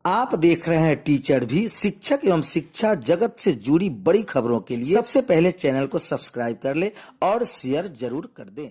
आप देख रहे हैं टीचर भी, शिक्षक एवं शिक्षा जगत से जुड़ी बड़ी खबरों के लिए सबसे पहले चैनल को सब्सक्राइब कर ले और शेयर जरूर कर दें।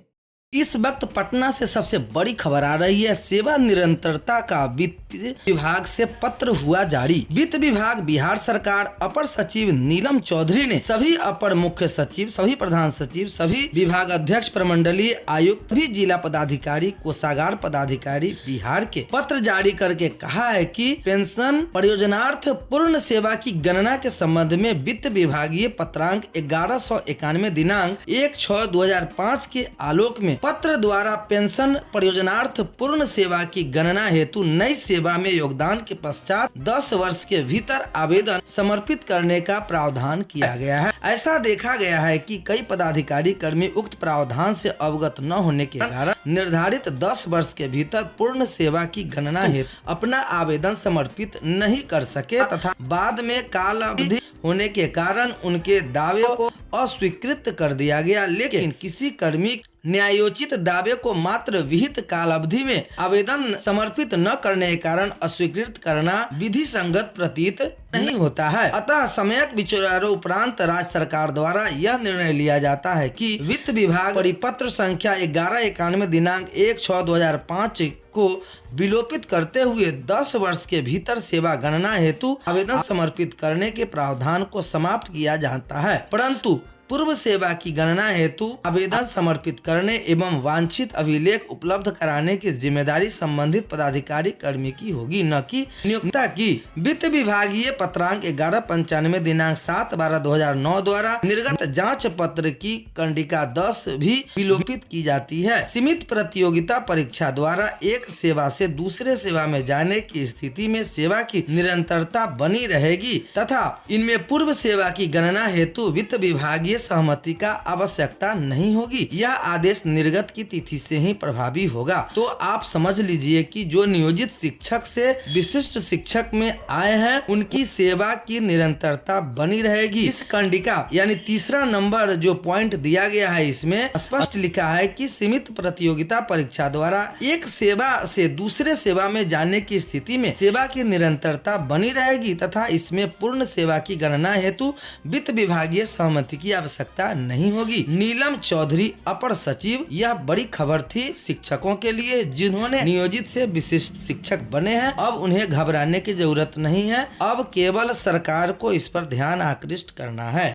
इस वक्त पटना से सबसे बड़ी खबर आ रही है। सेवा निरंतरता का वित्त विभाग से पत्र हुआ जारी। वित्त विभाग बिहार सरकार अपर सचिव नीलम चौधरी ने सभी अपर मुख्य सचिव, सभी प्रधान सचिव, सभी विभाग अध्यक्ष, प्रमंडलीय आयुक्त, सभी जिला पदाधिकारी, कोषागार पदाधिकारी बिहार के पत्र जारी करके कहा है कि पेंशन परियोजनार्थ पूर्ण सेवा की गणना के संबंध में वित्त विभागीय पत्रांक 1191 दिनांक 1/6/2005 के आलोक में पत्र द्वारा पेंशन परियोजनार्थ पूर्ण सेवा की गणना हेतु नई सेवा में योगदान के पश्चात 10 वर्ष के भीतर आवेदन समर्पित करने का प्रावधान किया गया है। ऐसा देखा गया है कि कई पदाधिकारी कर्मी उक्त प्रावधान से अवगत न होने के कारण निर्धारित 10 वर्ष के भीतर पूर्ण सेवा की गणना हेतु अपना आवेदन समर्पित नहीं कर सके तथा बाद में काल अवधि होने के कारण उनके दावे को अस्वीकृत कर दिया गया। लेकिन किसी कर्मी न्यायोचित दावे को मात्र विहित काल अवधि में आवेदन समर्पित न करने के कारण अस्वीकृत करना विधि संगत प्रतीत नहीं होता है। अतः सम्यक विचारों उपरांत राज्य सरकार द्वारा यह निर्णय लिया जाता है कि वित्त विभाग परिपत्र संख्या 1191 दिनांक 1/6/2005 को विलोपित करते हुए 10 वर्ष के भीतर सेवा गणना हेतु आवेदन समर्पित करने के प्रावधान को समाप्त किया जाता है, परंतु पूर्व सेवा की गणना हेतु आवेदन समर्पित करने एवं वांछित अभिलेख उपलब्ध कराने की जिम्मेदारी संबंधित पदाधिकारी कर्मी की होगी, न कि नियोक्ता की। वित्त विभागीय पत्रांक 1195 दिनांक 7/12/2009 द्वारा निर्गत जांच पत्र की कंडिका 10 भी विलोपित की जाती है। सीमित प्रतियोगिता परीक्षा द्वारा एक सेवा से दूसरे सेवा में जाने की स्थिति में सेवा की निरंतरता बनी रहेगी तथा इनमें पूर्व सेवा की गणना हेतु वित्त विभागीय सहमति का आवश्यकता नहीं होगी। यह आदेश निर्गत की तिथि से ही प्रभावी होगा। तो आप समझ लीजिए कि जो नियोजित शिक्षक से विशिष्ट शिक्षक में आए हैं उनकी सेवा की निरंतरता बनी रहेगी। इस कंडिका यानी तीसरा नंबर जो पॉइंट दिया गया है, इसमें स्पष्ट लिखा है कि सीमित प्रतियोगिता परीक्षा द्वारा एक सेवा से दूसरे सेवा में जाने की स्थिति में सेवा की निरंतरता बनी रहेगी तथा इसमें पूर्ण सेवा की गणना हेतु वित्त विभागीय सहमति की आवश्यकता नहीं होगी। नीलम चौधरी अपर सचिव। यह बड़ी खबर थी शिक्षकों के लिए जिन्होंने नियोजित से विशिष्ट शिक्षक बने हैं। अब उन्हें घबराने की जरूरत नहीं है, अब केवल सरकार को इस पर ध्यान आकृष्ट करना है।